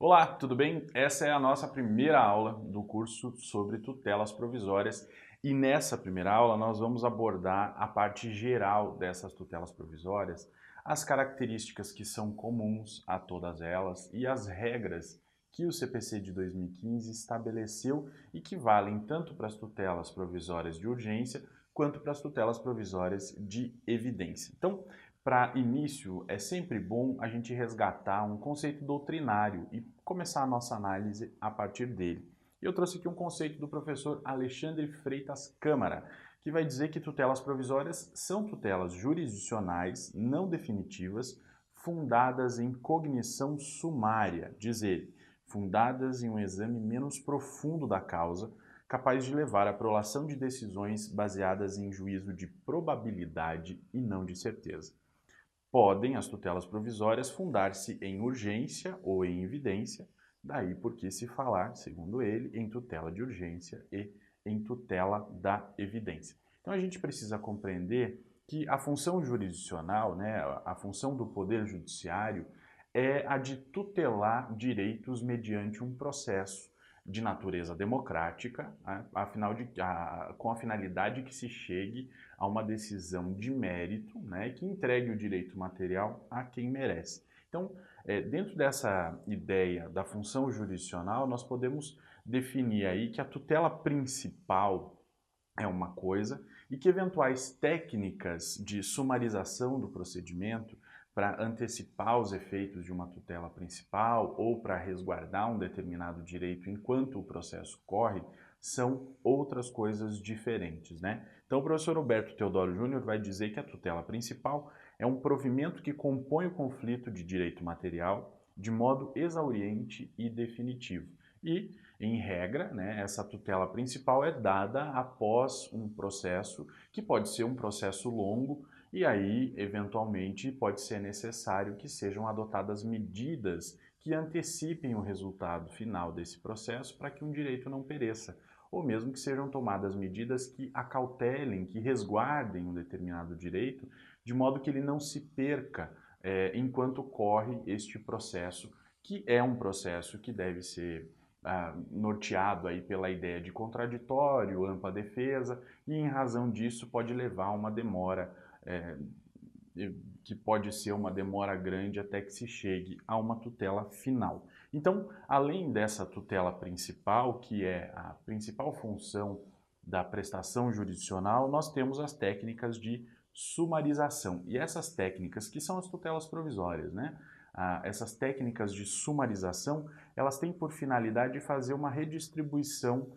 Olá, tudo bem? Essa é a nossa primeira aula do curso sobre tutelas provisórias e nessa primeira aula nós vamos abordar a parte geral dessas tutelas provisórias, as características que são comuns a todas elas e as regras que o CPC de 2015 estabeleceu e que valem tanto para as tutelas provisórias de urgência quanto para as tutelas provisórias de evidência. Então, para início, é sempre bom a gente resgatar um conceito doutrinário e começar a nossa análise a partir dele. Eu trouxe aqui um conceito do professor Alexandre Freitas Câmara, que vai dizer que tutelas provisórias são tutelas jurisdicionais não definitivas, fundadas em cognição sumária, diz ele, fundadas em um exame menos profundo da causa, capaz de levar à prolação de decisões baseadas em juízo de probabilidade e não de certeza. Podem as tutelas provisórias fundar-se em urgência ou em evidência, daí porque se falar, segundo ele, em tutela de urgência e em tutela da evidência. Então a gente precisa compreender que a função jurisdicional, a função do Poder Judiciário, é a de tutelar direitos mediante um processo de natureza democrática, com a finalidade que se chegue a uma decisão de mérito, que entregue o direito material a quem merece. Então, dentro dessa ideia da função jurisdicional, nós podemos definir aí que a tutela principal é uma coisa e que eventuais técnicas de sumarização do procedimento para antecipar os efeitos de uma tutela principal ou para resguardar um determinado direito enquanto o processo corre, são outras coisas diferentes, Então o professor Roberto Teodoro Júnior vai dizer que a tutela principal é um provimento que compõe o conflito de direito material de modo exauriente e definitivo. E, em regra, essa tutela principal é dada após um processo que pode ser um processo longo e aí, eventualmente, pode ser necessário que sejam adotadas medidas que antecipem o resultado final desse processo para que um direito não pereça, ou mesmo que sejam tomadas medidas que acautelem, que resguardem um determinado direito, de modo que ele não se perca enquanto corre este processo, que é um processo que deve ser norteado aí pela ideia de contraditório, ampla defesa, e em razão disso pode levar a uma demora que pode ser uma demora grande até que se chegue a uma tutela final. Então, além dessa tutela principal, que é a principal função da prestação jurisdicional, nós temos as técnicas de sumarização. E essas técnicas, que são as tutelas provisórias, essas técnicas de sumarização, elas têm por finalidade fazer uma redistribuição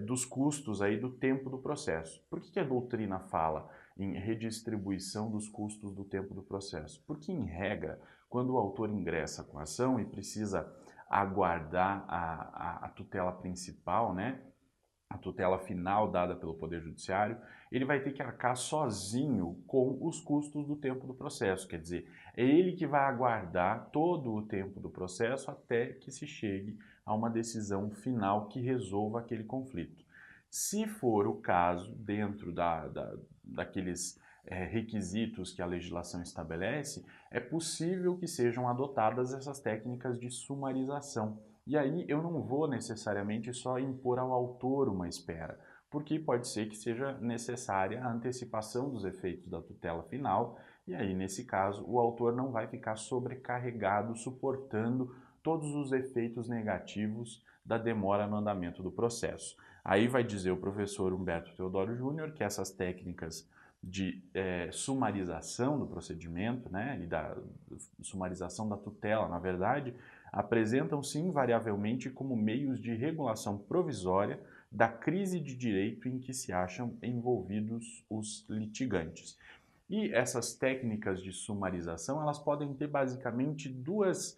dos custos aí do tempo do processo. Por que a doutrina fala em redistribuição dos custos do tempo do processo? Porque, em regra, quando o autor ingressa com a ação e precisa aguardar a tutela principal, a tutela final dada pelo Poder Judiciário, ele vai ter que arcar sozinho com os custos do tempo do processo. Quer dizer, é ele que vai aguardar todo o tempo do processo até que se chegue a uma decisão final que resolva aquele conflito. Se for o caso, dentro daqueles requisitos que a legislação estabelece, é possível que sejam adotadas essas técnicas de sumarização. E aí eu não vou necessariamente só impor ao autor uma espera, porque pode ser que seja necessária a antecipação dos efeitos da tutela final, e aí nesse caso o autor não vai ficar sobrecarregado suportando todos os efeitos negativos da demora no andamento do processo. Aí vai dizer o professor Humberto Teodoro Júnior que essas técnicas de sumarização do procedimento, e da sumarização da tutela, na verdade, apresentam-se invariavelmente como meios de regulação provisória da crise de direito em que se acham envolvidos os litigantes. E essas técnicas de sumarização, elas podem ter basicamente duas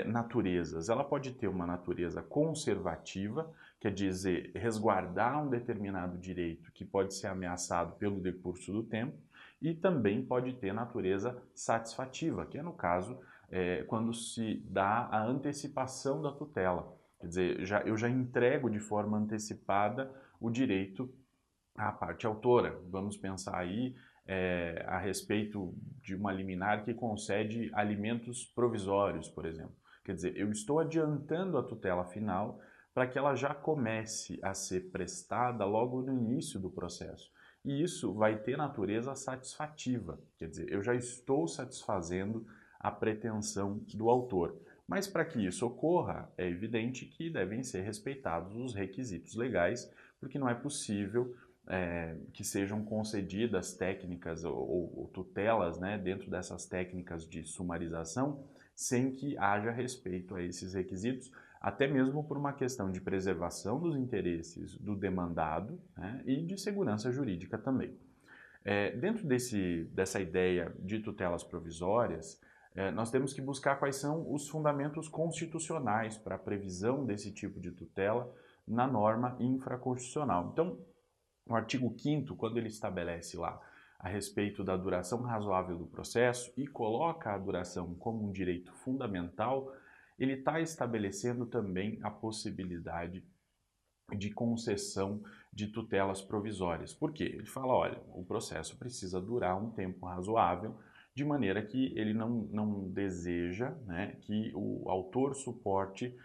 naturezas. Ela pode ter uma natureza conservativa, quer dizer, resguardar um determinado direito que pode ser ameaçado pelo decurso do tempo, e também pode ter natureza satisfativa, que é no caso quando se dá a antecipação da tutela. Quer dizer, eu já entrego de forma antecipada o direito à parte autora. Vamos pensar aí a respeito de uma liminar que concede alimentos provisórios, por exemplo. Quer dizer, eu estou adiantando a tutela final para que ela já comece a ser prestada logo no início do processo. E isso vai ter natureza satisfativa, quer dizer, eu já estou satisfazendo a pretensão do autor. Mas para que isso ocorra, é evidente que devem ser respeitados os requisitos legais, porque não é possível que sejam concedidas técnicas ou tutelas, né, dentro dessas técnicas de sumarização, sem que haja respeito a esses requisitos, até mesmo por uma questão de preservação dos interesses do demandado, né, e de segurança jurídica também. Dentro dessa ideia de tutelas provisórias, nós temos que buscar quais são os fundamentos constitucionais para a previsão desse tipo de tutela na norma infraconstitucional. Então, o artigo 5º, quando ele estabelece lá a respeito da duração razoável do processo e coloca a duração como um direito fundamental, ele está estabelecendo também a possibilidade de concessão de tutelas provisórias. Por quê? Ele fala, olha, o processo precisa durar um tempo razoável, de maneira que ele não deseja, né, que o autor suporte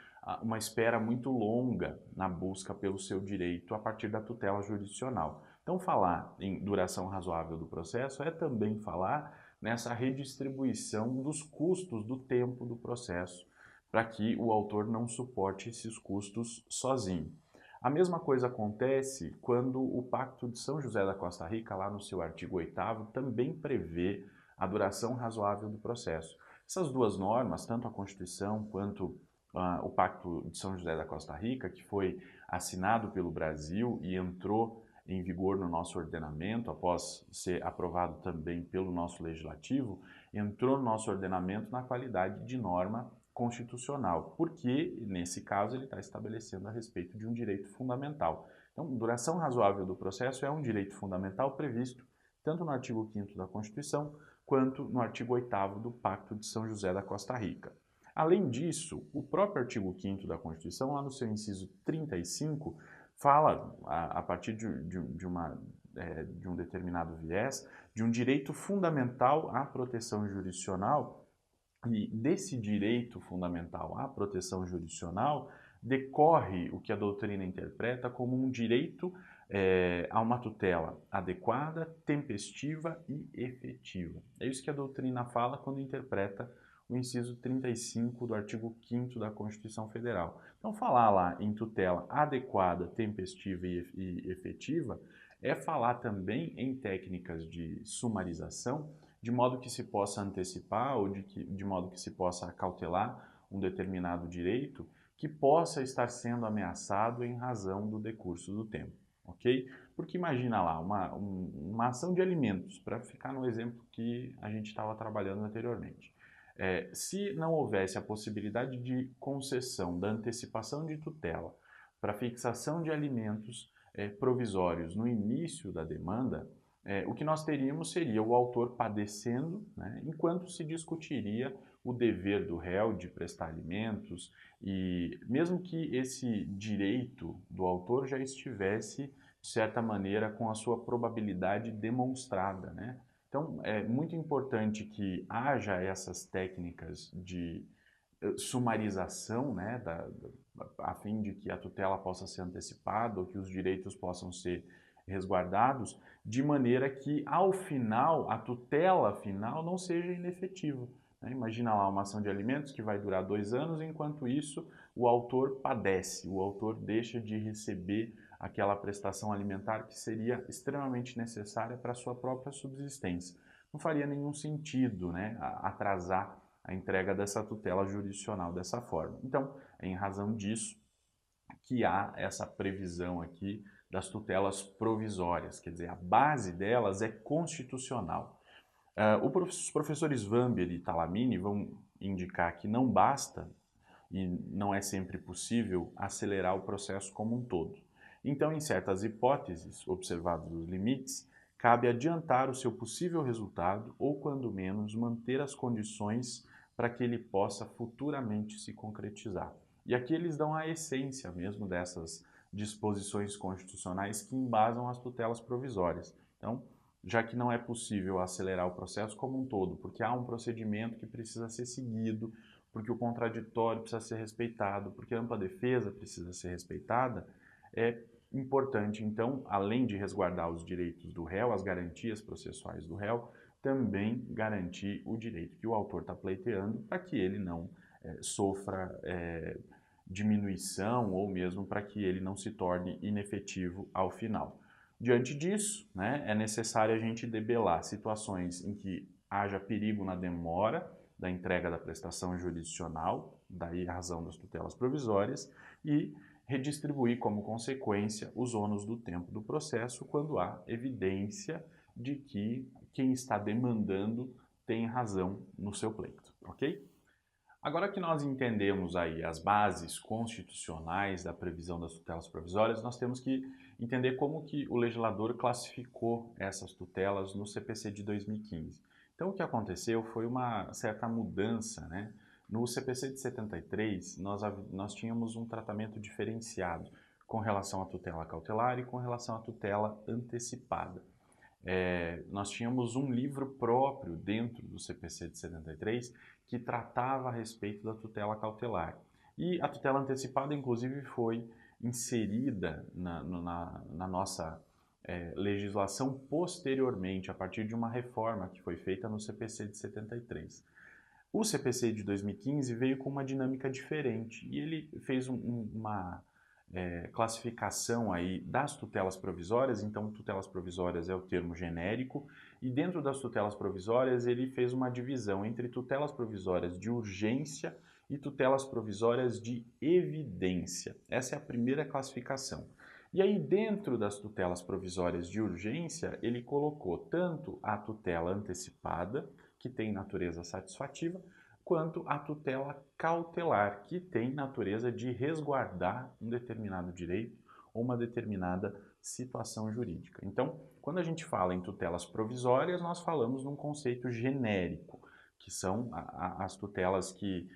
uma espera muito longa na busca pelo seu direito a partir da tutela jurisdicional. Então, falar em duração razoável do processo é também falar nessa redistribuição dos custos do tempo do processo, para que o autor não suporte esses custos sozinho. A mesma coisa acontece quando o Pacto de São José da Costa Rica, lá no seu artigo 8º, também prevê a duração razoável do processo. Essas duas normas, tanto a Constituição quanto o Pacto de São José da Costa Rica, que foi assinado pelo Brasil e entrou em vigor no nosso ordenamento, após ser aprovado também pelo nosso legislativo, entrou no nosso ordenamento na qualidade de norma constitucional, porque, nesse caso, ele está estabelecendo a respeito de um direito fundamental. Então, duração razoável do processo é um direito fundamental previsto tanto no artigo 5º da Constituição, quanto no artigo 8º do Pacto de São José da Costa Rica. Além disso, o próprio artigo 5º da Constituição, lá no seu inciso 35, fala, a partir de um determinado viés, de um direito fundamental à proteção jurisdicional. E desse direito fundamental à proteção jurisdicional decorre o que a doutrina interpreta como um direito a uma tutela adequada, tempestiva e efetiva. É isso que a doutrina fala quando interpreta o inciso 35 do artigo 5º da Constituição Federal. Então, falar lá em tutela adequada, tempestiva e efetiva é falar também em técnicas de sumarização, de modo que se possa antecipar ou de modo que se possa acautelar um determinado direito que possa estar sendo ameaçado em razão do decurso do tempo, ok? Porque imagina lá, uma ação de alimentos, para ficar no exemplo que a gente estava trabalhando anteriormente. Se não houvesse a possibilidade de concessão da antecipação de tutela para fixação de alimentos provisórios no início da demanda, o que nós teríamos seria o autor padecendo, né, enquanto se discutiria o dever do réu de prestar alimentos, e mesmo que esse direito do autor já estivesse, de certa maneira, com a sua probabilidade demonstrada, né? Então, é muito importante que haja essas técnicas de sumarização, né, a fim de que a tutela possa ser antecipada ou que os direitos possam ser resguardados, de maneira que, ao final, a tutela final não seja inefetiva. Né? Imagina lá uma ação de alimentos que vai durar 2 anos, enquanto isso o autor padece, o autor deixa de receber aquela prestação alimentar que seria extremamente necessária para a sua própria subsistência. Não faria nenhum sentido, né, atrasar a entrega dessa tutela jurisdicional dessa forma. Então, é em razão disso que há essa previsão aqui das tutelas provisórias, quer dizer, a base delas é constitucional. Os professores Vamber e Talamini vão indicar que não basta e não é sempre possível acelerar o processo como um todo. Então, em certas hipóteses, observados os limites, cabe adiantar o seu possível resultado ou, quando menos, manter as condições para que ele possa futuramente se concretizar. E aqui eles dão a essência mesmo dessas disposições constitucionais que embasam as tutelas provisórias. Então, já que não é possível acelerar o processo como um todo, porque há um procedimento que precisa ser seguido, porque o contraditório precisa ser respeitado, porque a ampla defesa precisa ser respeitada, é importante, então, além de resguardar os direitos do réu, as garantias processuais do réu, também garantir o direito que o autor está pleiteando para que ele não sofra diminuição ou mesmo para que ele não se torne inefetivo ao final. Diante disso, né, é necessário a gente debelar situações em que haja perigo na demora da entrega da prestação jurisdicional, daí a razão das tutelas provisórias, e redistribuir como consequência os ônus do tempo do processo quando há evidência de que quem está demandando tem razão no seu pleito, ok? Agora que nós entendemos aí as bases constitucionais da previsão das tutelas provisórias, nós temos que entender como que o legislador classificou essas tutelas no CPC de 2015. Então, o que aconteceu foi uma certa mudança, né? No CPC de 73, nós tínhamos um tratamento diferenciado com relação à tutela cautelar e com relação à tutela antecipada. Nós tínhamos um livro próprio dentro do CPC de 73 que tratava a respeito da tutela cautelar. E a tutela antecipada, inclusive, foi inserida na nossa legislação posteriormente, a partir de uma reforma que foi feita no CPC de 73. O CPC de 2015 veio com uma dinâmica diferente e ele fez uma classificação aí das tutelas provisórias. Então, tutelas provisórias é o termo genérico, e dentro das tutelas provisórias ele fez uma divisão entre tutelas provisórias de urgência e tutelas provisórias de evidência. Essa é a primeira classificação. E aí, dentro das tutelas provisórias de urgência, ele colocou tanto a tutela antecipada, que tem natureza satisfativa, quanto a tutela cautelar, que tem natureza de resguardar um determinado direito ou uma determinada situação jurídica. Então, quando a gente fala em tutelas provisórias, nós falamos num conceito genérico, que são as tutelas que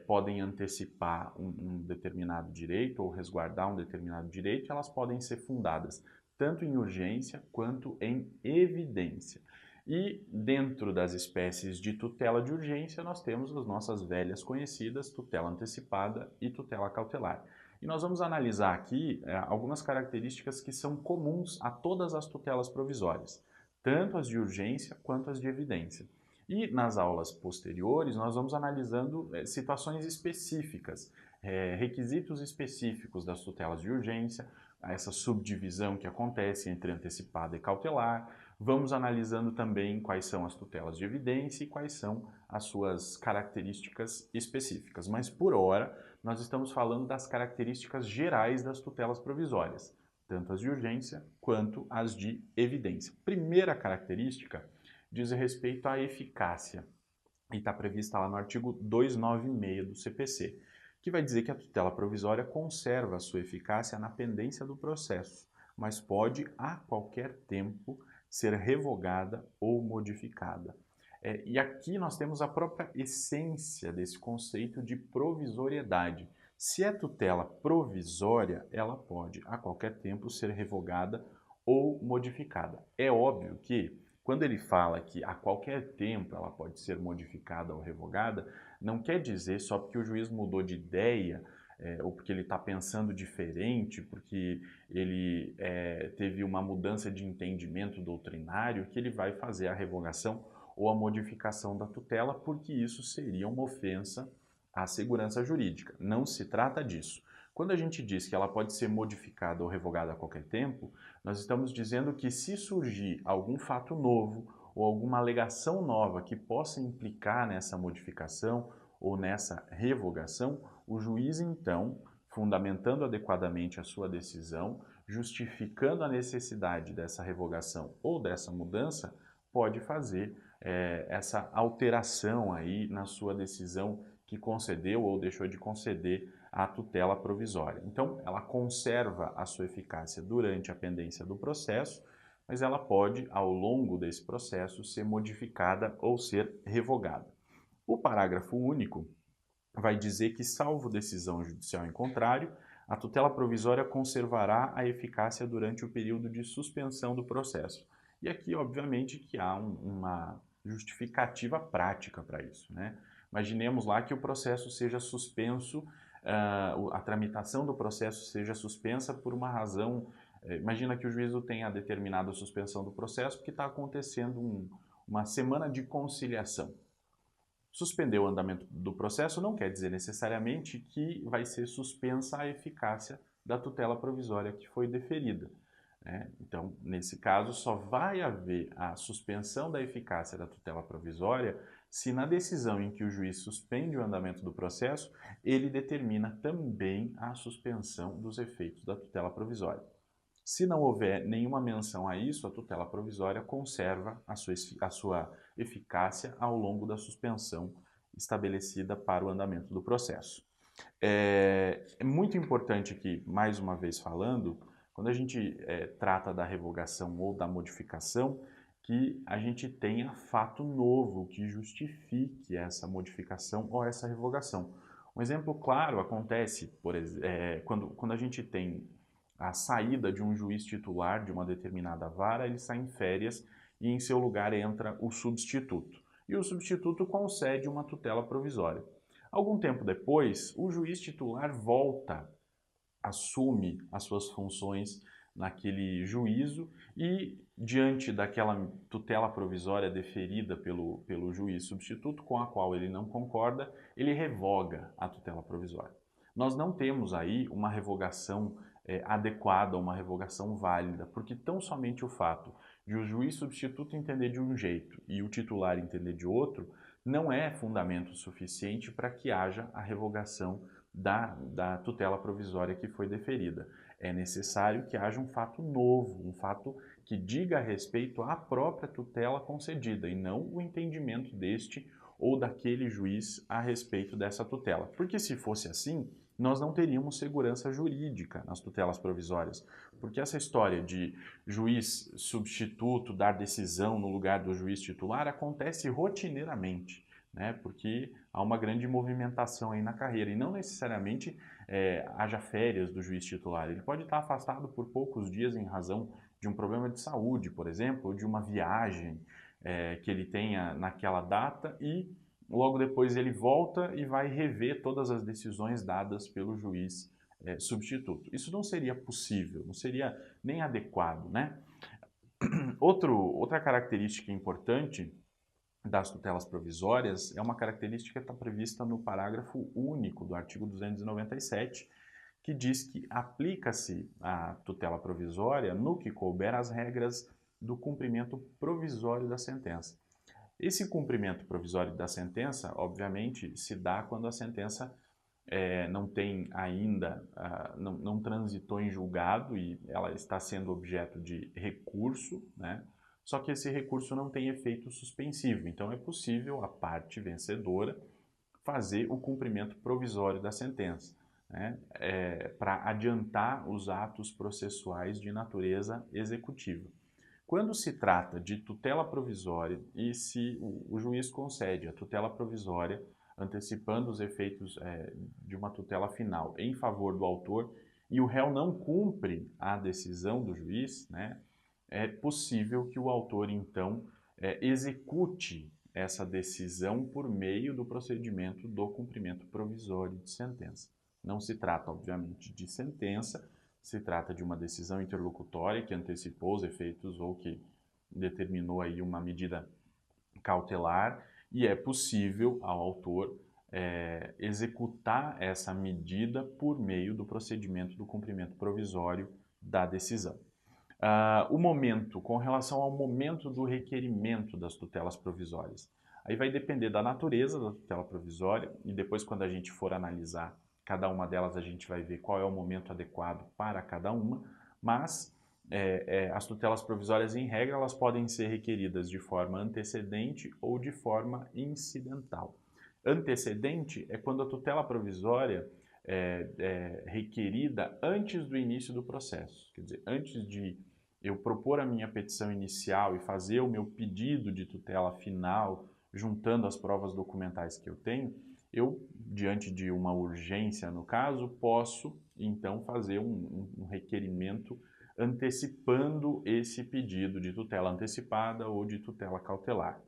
podem antecipar um determinado direito ou resguardar um determinado direito. Elas podem ser fundadas tanto em urgência quanto em evidência. E dentro das espécies de tutela de urgência, nós temos as nossas velhas conhecidas, tutela antecipada e tutela cautelar. E nós vamos analisar aqui algumas características que são comuns a todas as tutelas provisórias, tanto as de urgência quanto as de evidência. E nas aulas posteriores, nós vamos analisando situações específicas, requisitos específicos das tutelas de urgência, essa subdivisão que acontece entre antecipada e cautelar. Vamos analisando também quais são as tutelas de evidência e quais são as suas características específicas. Mas, por hora, nós estamos falando das características gerais das tutelas provisórias, tanto as de urgência quanto as de evidência. Primeira característica diz respeito à eficácia, e está prevista lá no artigo 296 do CPC, que vai dizer que a tutela provisória conserva a sua eficácia na pendência do processo, mas pode, a qualquer tempo, ser revogada ou modificada. E aqui nós temos a própria essência desse conceito de provisoriedade. Se é tutela provisória, ela pode, a qualquer tempo, ser revogada ou modificada. É óbvio que, quando ele fala que a qualquer tempo ela pode ser modificada ou revogada, não quer dizer só porque o juiz mudou de ideia, ou porque ele está pensando diferente, porque ele teve uma mudança de entendimento doutrinário, que ele vai fazer a revogação ou a modificação da tutela, porque isso seria uma ofensa à segurança jurídica. Não se trata disso. Quando a gente diz que ela pode ser modificada ou revogada a qualquer tempo, nós estamos dizendo que se surgir algum fato novo ou alguma alegação nova que possa implicar nessa modificação ou nessa revogação, o juiz, então, fundamentando adequadamente a sua decisão, justificando a necessidade dessa revogação ou dessa mudança, pode fazer essa alteração aí na sua decisão que concedeu ou deixou de conceder a tutela provisória. Então, ela conserva a sua eficácia durante a pendência do processo, mas ela pode, ao longo desse processo, ser modificada ou ser revogada. O parágrafo único vai dizer que, salvo decisão judicial em contrário, a tutela provisória conservará a eficácia durante o período de suspensão do processo. E aqui, obviamente, que há uma justificativa prática para isso, né? Imaginemos lá que o processo seja suspenso, a tramitação do processo seja suspensa por uma razão. Imagina que o juízo tenha determinado a suspensão do processo porque está acontecendo uma semana de conciliação. Suspender o andamento do processo não quer dizer necessariamente que vai ser suspensa a eficácia da tutela provisória que foi deferida. Então, nesse caso, só vai haver a suspensão da eficácia da tutela provisória se na decisão em que o juiz suspende o andamento do processo, ele determina também a suspensão dos efeitos da tutela provisória. Se não houver nenhuma menção a isso, a tutela provisória conserva a sua eficácia ao longo da suspensão estabelecida para o andamento do processo. É muito importante aqui, mais uma vez falando, quando a gente trata da revogação ou da modificação, que a gente tenha fato novo que justifique essa modificação ou essa revogação. Um exemplo claro acontece quando a gente tem a saída de um juiz titular de uma determinada vara, ele sai em férias e em seu lugar entra o substituto. E o substituto concede uma tutela provisória. Algum tempo depois, o juiz titular volta, assume as suas funções naquele juízo e, diante daquela tutela provisória deferida pelo juiz substituto, com a qual ele não concorda, ele revoga a tutela provisória. Nós não temos aí uma revogação adequada, uma revogação válida, porque tão somente o fato de o juiz substituto entender de um jeito e o titular entender de outro, não é fundamento suficiente para que haja a revogação da tutela provisória que foi deferida. É necessário que haja um fato novo, um fato que diga a respeito à própria tutela concedida e não o entendimento deste ou daquele juiz a respeito dessa tutela. Porque se fosse assim, nós não teríamos segurança jurídica nas tutelas provisórias, porque essa história de juiz substituto dar decisão no lugar do juiz titular acontece rotineiramente, né? Porque há uma grande movimentação aí na carreira e não necessariamente haja férias do juiz titular. Ele pode estar afastado por poucos dias em razão de um problema de saúde, por exemplo, ou de uma viagem que ele tenha naquela data e logo depois ele volta e vai rever todas as decisões dadas pelo juiz substituto. Isso não seria possível, não seria nem adequado, né? Outra característica importante das tutelas provisórias é uma característica que está prevista no parágrafo único do artigo 297, que diz que aplica-se a tutela provisória no que couber as regras do cumprimento provisório da sentença. Esse cumprimento provisório da sentença, obviamente, se dá quando a sentença não tem ainda, não transitou em julgado e ela está sendo objeto de recurso, né? Só que esse recurso não tem efeito suspensivo, então é possível a parte vencedora fazer o cumprimento provisório da sentença, né? Para adiantar os atos processuais de natureza executiva. Quando se trata de tutela provisória e se o juiz concede a tutela provisória, antecipando os efeitos de uma tutela final em favor do autor e o réu não cumpre a decisão do juiz, né, é possível que o autor, então, execute essa decisão por meio do procedimento do cumprimento provisório de sentença. Não se trata, obviamente, de sentença, se trata de uma decisão interlocutória que antecipou os efeitos ou que determinou aí uma medida cautelar e é possível ao autor executar essa medida por meio do procedimento do cumprimento provisório da decisão. O momento, com relação ao momento do requerimento das tutelas provisórias, aí vai depender da natureza da tutela provisória e depois quando a gente for analisar cada uma delas a gente vai ver qual é o momento adequado para cada uma, mas as tutelas provisórias, em regra, elas podem ser requeridas de forma antecedente ou de forma incidental. Antecedente é quando a tutela provisória é requerida antes do início do processo, quer dizer, antes de eu propor a minha petição inicial e fazer o meu pedido de tutela final, juntando as provas documentais que eu tenho, eu, diante de uma urgência no caso, posso então fazer um requerimento antecipando esse pedido de tutela antecipada ou de tutela cautelar.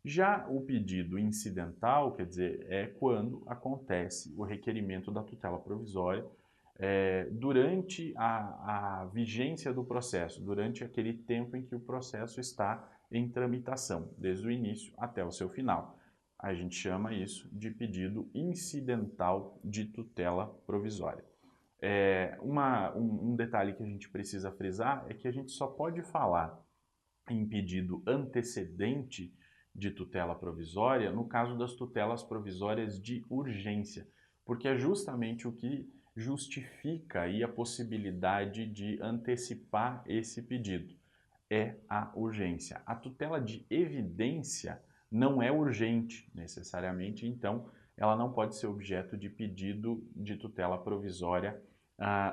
Já o pedido incidental, quer dizer, é quando acontece o requerimento da tutela provisória durante a vigência do processo, durante aquele tempo em que o processo está em tramitação, desde o início até o seu final. A gente chama isso de pedido incidental de tutela provisória. Um detalhe que a gente precisa frisar é que a gente só pode falar em pedido antecedente de tutela provisória no caso das tutelas provisórias de urgência, porque é justamente o que justifica aí a possibilidade de antecipar esse pedido, é a urgência. A tutela de evidência não é urgente necessariamente, então ela não pode ser objeto de pedido de tutela provisória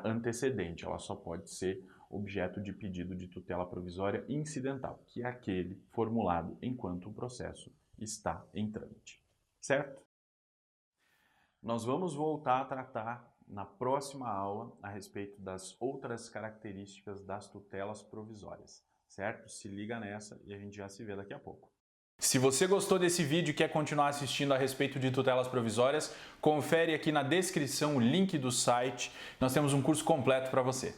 antecedente, ela só pode ser objeto de pedido de tutela provisória incidental, que é aquele formulado enquanto o processo está em trâmite. Certo? Nós vamos voltar a tratar na próxima aula a respeito das outras características das tutelas provisórias. Certo? Se liga nessa e a gente já se vê daqui a pouco. Se você gostou desse vídeo e quer continuar assistindo a respeito de tutelas provisórias, confere aqui na descrição o link do site. Nós temos um curso completo para você.